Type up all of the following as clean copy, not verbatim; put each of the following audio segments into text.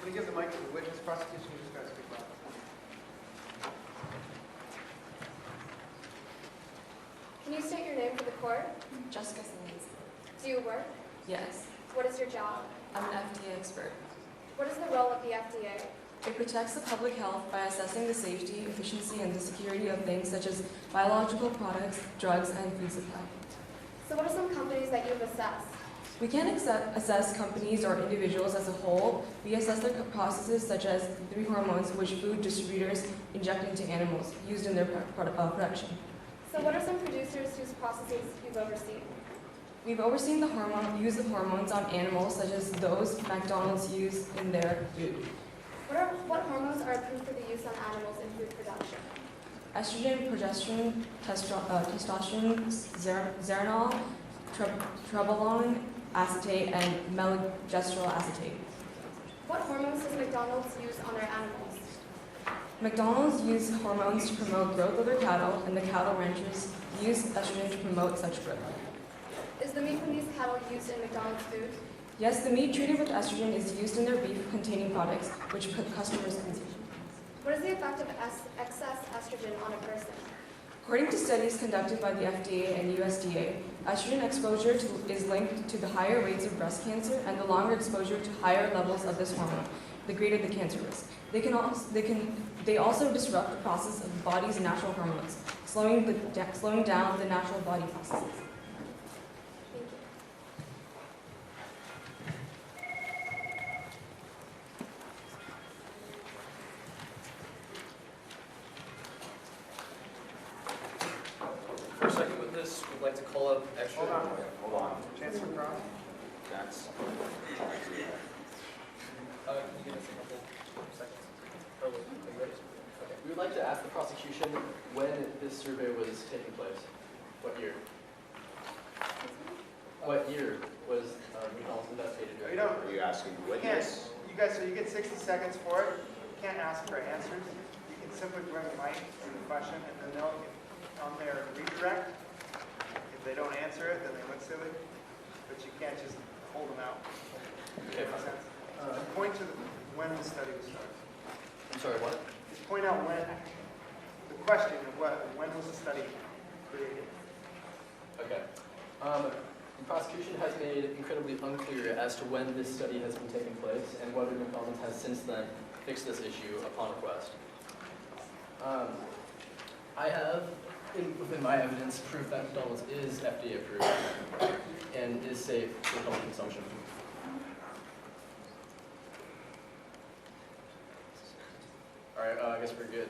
Can you give the mic to the witness? Prosecution, you just got to speak loud. Can you state your name for the court? Jessica Simmons. Do you work? Yes. What is your job? I'm an FDA expert. What is the role of the FDA? It protects the public health by assessing the safety, efficiency, and the security of things such as biological products, drugs, and food supply. So what are some companies that you've assessed? We can't assess companies or individuals as a whole. We assess their processes such as 3 hormones which food distributors inject into animals used in their production. So what are some producers whose processes you've overseen? We've overseen the use of hormones on animals such as those McDonald's use in their food. What hormones are approved for the use on animals in food production? Estrogen, progesterone, testosterone, zeranol, trebolone acetate, and melogestrol acetate. What hormones does McDonald's use on their animals? McDonald's use hormones to promote growth of their cattle, and the cattle ranchers use estrogen to promote such growth. Is the meat from these cattle used in McDonald's food? Yes, the meat treated with estrogen is used in their beef-containing products, which customers consume. What is the effect of excess estrogen on a person? According to studies conducted by the FDA and USDA, estrogen exposure is linked to the higher rates of breast cancer, and the longer exposure to higher levels of this hormone, the greater the cancer risk. They also disrupt the process of the body's natural hormones, slowing down the natural body processes. For a second witness, we'd like to call up extra. Hold on. Chancellor Cross. That's. Can you give us a couple seconds? Are you ready? Okay. We would like to ask the prosecution when this survey was taking place. What year? What year was McDonald's investigated? You don't. Are you asking the witness? You guys, so you get 60 seconds for it. You can't ask for answers. You can simply bring the mic to the question, and then they'll on their redirect. If they don't answer it, then they look silly. But you can't just hold them out. Okay. Makes sense? Point to when the study was started. I'm sorry, what? Just point out when. The question of when was the study created? Okay. The prosecution has made it incredibly unclear as to when this study has been taking place and whether McDonald's has since then fixed this issue upon request. I have, within my evidence, proof that McDonald's is FDA approved and is safe for public consumption. All right, I guess we're good.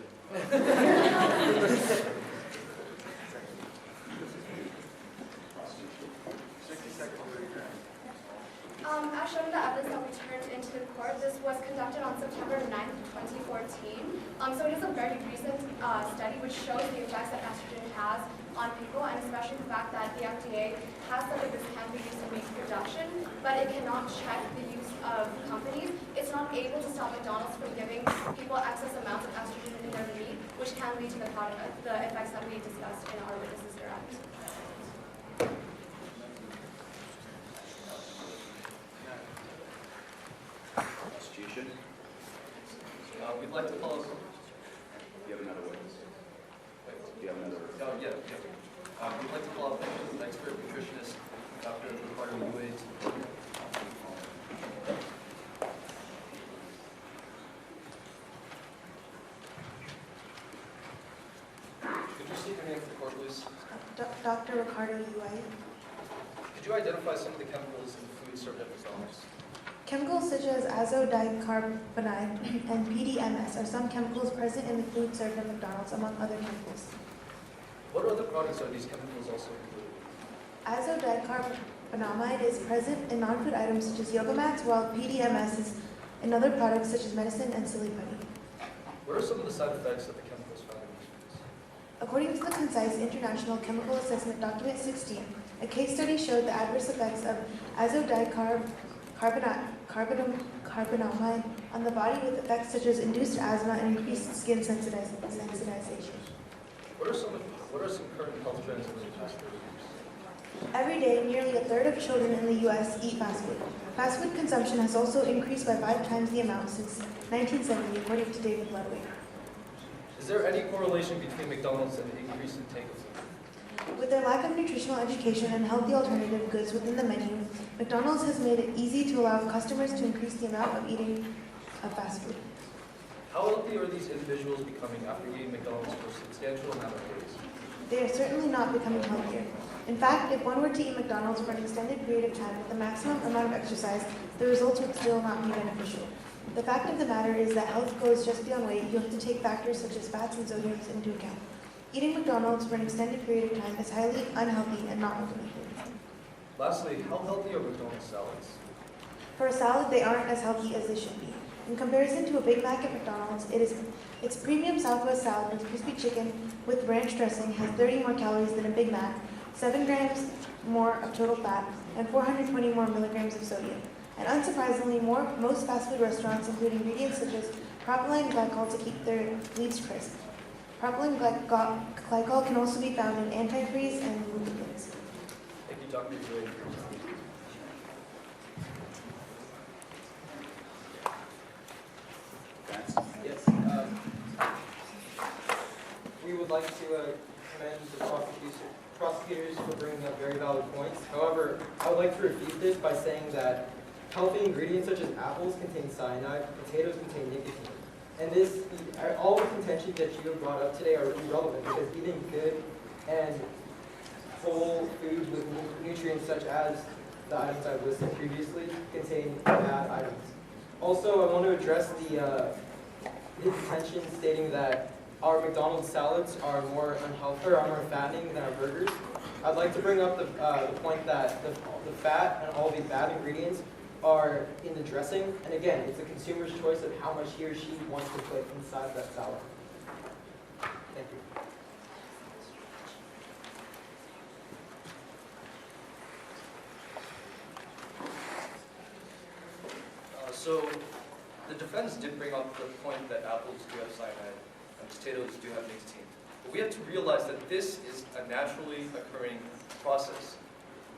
60 seconds to redirect. As shown in the evidence that we turned into the court, this was conducted on September 9th, 2014. So it is a very recent study which shows the effects that estrogen has on people, and especially the fact that the FDA has said that this can be used in meat production, but it cannot check the use of companies. It's not able to stop McDonald's from giving people excess amounts of estrogen in their meat, which can lead to the effects that we discussed in our witnesses direct. Prosecution? We'd like to call up. Do you have another witness? Do you have another? Yeah. We'd like to call up expert nutritionist, Dr. Ricardo Uwais. Could you state your name for the court, please? Dr. Ricardo Uwais. Could you identify some of the chemicals in the food served at McDonald's? Chemicals such as azodicarbonide and PDMS are some chemicals present in the food served at McDonald's, among other chemicals. What other products are these chemicals also included? Azodicarbonamide is present in non-food items such as yoga mats, while PDMS is in other products such as medicine and silly putty. What are some of the side effects of the chemicals found in these foods? According to the concise International Chemical Assessment Document 16, a case study showed the adverse effects of azodicarbonamide on the body, with effects such as induced asthma and increased skin sensitization. What are some current health trends in the past 30 years? Every day, nearly a third of children in the U.S. eat fast food. Fast food consumption has also increased by 5 times the amount since 1970, according to David Ludwig. Is there any correlation between McDonald's and the increase in take food? With their lack of nutritional education and healthy alternative goods within the menu, McDonald's has made it easy to allow customers to increase the amount of eating of fast food. How healthy are these individuals becoming after eating McDonald's for a substantial amount of days? They are certainly not becoming healthier. In fact, if one were to eat McDonald's for an extended period of time with the maximum amount of exercise, the results would still not be beneficial. The fact of the matter is that health goes just beyond weight. You have to take factors such as fats and sodiums into account. Eating McDonald's for an extended period of time is highly unhealthy and not recommended. Lastly, how healthy are McDonald's salads? For a salad, they aren't as healthy as they should be. In comparison to a Big Mac at McDonald's, its premium Southwest salad with crispy chicken with ranch dressing has 30 more calories than a Big Mac, 7 grams more of total fat, and 420 more milligrams of sodium. And unsurprisingly, most fast food restaurants include ingredients such as propylene glycol to keep their meats crisp. Propylene glycol can also be found in antifreeze and lubricants. Thank you, Dr. Joy. Yes. We would like to commend the prosecutors for bringing up very valid points. However, I would like to refute this by saying that healthy ingredients such as apples contain cyanide, potatoes contain nicotine. And all the contentions that you have brought up today are irrelevant because even good and whole foods with nutrients such as the items I've listed previously contain bad items. Also, I want to address the contention stating that our McDonald's salads are more unhealthy or are more fattening than our burgers. I'd like to bring up the point that the fat and all the bad ingredients are in the dressing, and again, it's the consumer's choice of how much he or she wants to put inside that salad. Thank you. So the defense did bring up the point that apples do have cyanide and potatoes do have nicotine. But we have to realize that this is a naturally occurring process.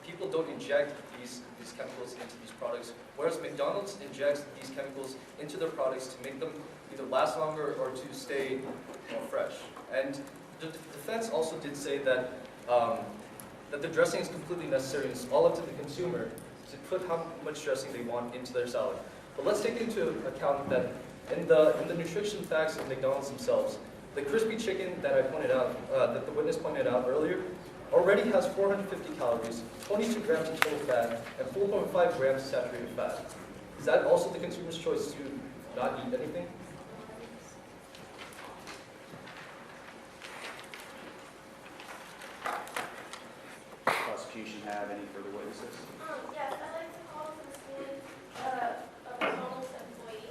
People don't inject these chemicals into these products, whereas McDonald's injects these chemicals into their products to make them either last longer or to stay fresh. And the defense also did say that that the dressing is completely necessary and it's all up to the consumer to put how much dressing they want into their salad. But let's take into account that in the nutrition facts of McDonald's themselves, the crispy chicken that I pointed out, that the witness pointed out earlier, already has 450 calories, 22 grams of total fat, and 4.5 grams of saturated fat. Is that also the consumer's choice to not eat anything? Prosecution have any further witnesses? Yes, I'd like to call to the stand a McDonald's employee.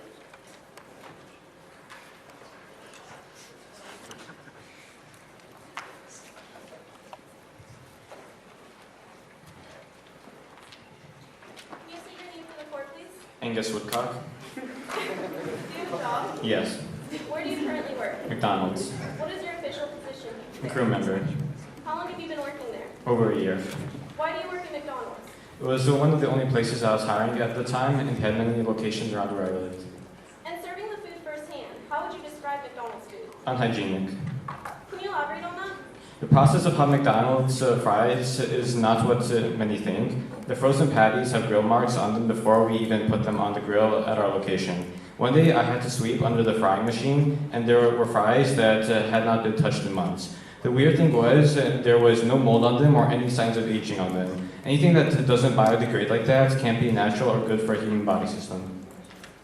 Can you say your name for the court, please? Angus Woodcock? Do you have a job? Yes. Where do you currently work? McDonald's. What is your official position? Crew member. How long have you been working there? Over a year. Why do you work at McDonald's? It was one of the only places I was hiring at the time and had many locations around where I lived. And serving the food firsthand, how would you describe McDonald's food? Unhygienic. Can you elaborate on that? The process of how McDonald's fries is not what many think. The frozen patties have grill marks on them before we even put them on the grill at our location. One day I had to sweep under the frying machine and there were fries that had not been touched in months. The weird thing was there was no mold on them or any signs of aging on them. Anything that doesn't biodegrade like that can't be natural or good for a human body system.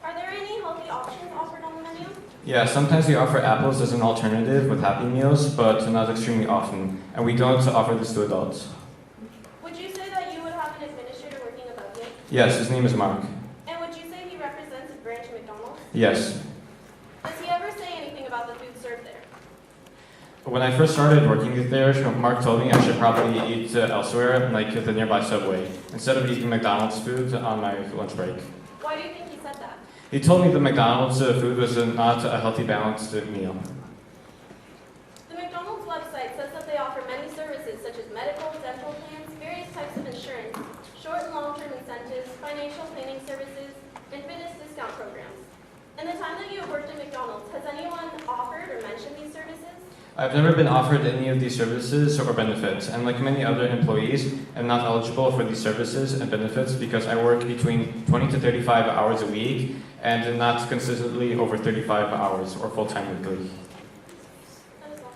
Are there any healthy options offered on the menu? Yeah, sometimes we offer apples as an alternative with Happy Meals, but not extremely often. And we don't offer this to adults. Would you say that you would have an administrator working above you? Yes, his name is Mark. And would you say he represents a branch of McDonald's? Yes. Does he ever say anything about the food served there? When I first started working there, Mark told me I should probably eat elsewhere, like the nearby Subway, instead of eating McDonald's food on my lunch break. Why do you think he said that? He told me the McDonald's food was not a healthy, balanced meal. The McDonald's website says that they offer many services such as medical, dental plans, various types services, and fitness discount programs. In the time that you have worked at McDonald's, has anyone offered or mentioned these services? I've never been offered any of these services or benefits, and like many other employees, I'm not eligible for these services and benefits because I work between 20 to 35 hours a week and not consistently over 35 hours or full-time weekly. That is all.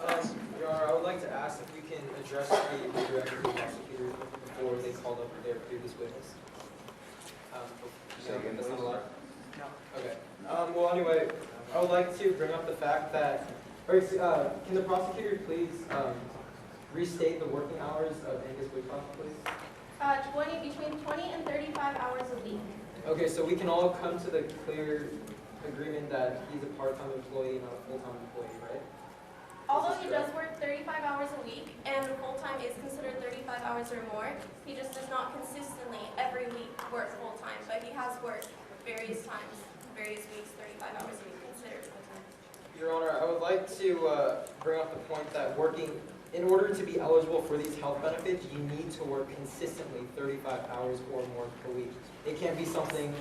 Thank you. Your Honor, I would like to ask if you can address the director of the prosecutor before they called up their previous witness. That's not allowed? No. Okay. Well, anyway, I would like to bring up the fact that, can the prosecutor please restate the working hours of Angus Woodcock, please? Between 20 and 35 hours a week. Okay, so we can all come to the clear agreement that he's a part-time employee, not a full-time employee, right? Although he does work 35 hours a week, and full-time is considered 35 hours or more, he just does not consistently every week work full-time, but he has worked various times, various weeks, 35 hours a week considered full-time. Your Honor, I would like to bring up the point that in order to be eligible for these health benefits, you need to work consistently 35 hours or more per week. It can't be something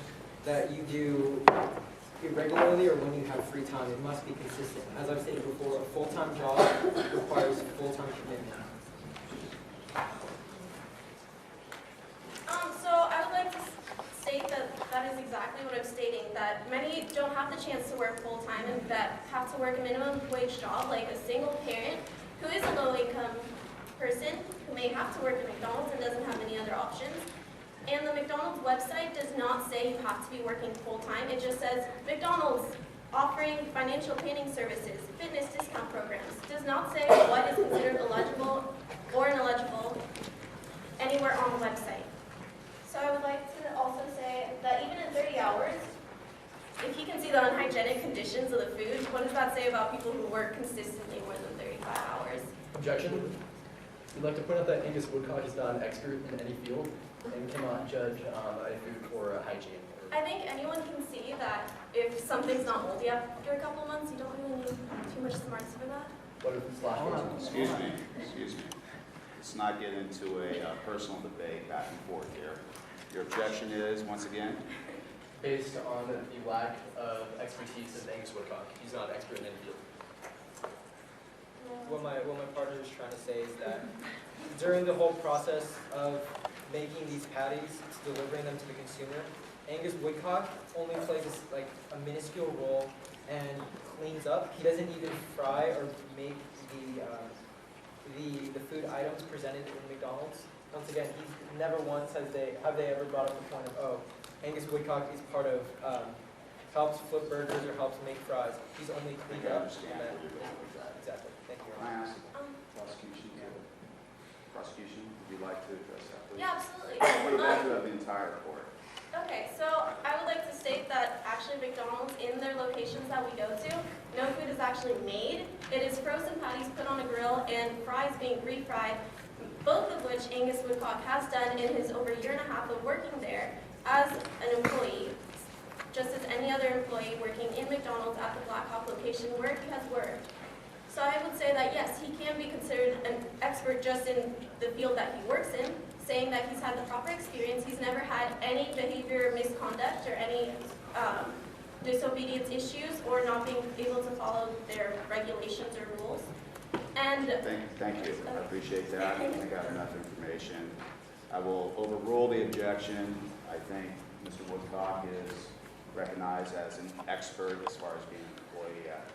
that you do irregularly or when you have free time. It must be consistent. As I've stated before, a full-time job requires full-time commitment. So I would like to state that that is exactly what I'm stating, that many don't have the chance to work full-time and that have to work a minimum wage job, like a single parent who is a low-income person who may have to work at McDonald's and doesn't have any other options. And the McDonald's website does not say you have to be working full-time. It just says McDonald's offering financial planning services, fitness discount programs. It does not say what is considered eligible or ineligible anywhere on the website. So I would like to also say that even in 30 hours, if you can see the unhygienic conditions of the food, what does that say about people who work consistently more than 35 hours? Objection. We'd like to point out that Angus Woodcock is not an expert in any field and cannot judge a food for hygiene. I think anyone can see that if something's not moldy after a couple months, you don't really need too much smarts for that. What if it's Excuse me. Let's not get into a personal debate back and forth here. Your objection is, once again? Based on the lack of expertise of Angus Woodcock. He's not an expert in any field. What my partner is trying to say is that during the whole process of making these patties, delivering them to the consumer, Angus Woodcock only plays a minuscule role and cleans up. He doesn't even fry or make the food items presented in McDonald's. Once again, he's never once have they ever brought up the point of, Angus Woodcock is part of helps flip burgers or helps make fries. He's only cleaned up. Exactly. Thank you. Can I ask prosecution? Prosecution, would you like to address that, please? Yeah, absolutely. What about the entire court? Okay, so I would like to state that actually McDonald's, in their locations that we go to, no food is actually made. It is frozen patties put on a grill and fries being refried, both of which Angus Woodcock has done in his over 1.5 years of working there as an employee, just as any other employee working in McDonald's at the Black Hawk location where he has worked. So I would say that yes, he can be considered an expert just in the field that he works in, saying that he's had the proper experience. He's never had any behavior misconduct or any disobedience issues or not being able to follow their regulations or rules. And Thank you. I appreciate that. I think I got enough information. I will overrule the objection. I think Mr. Woodcock is recognized as an expert as far as being an employee at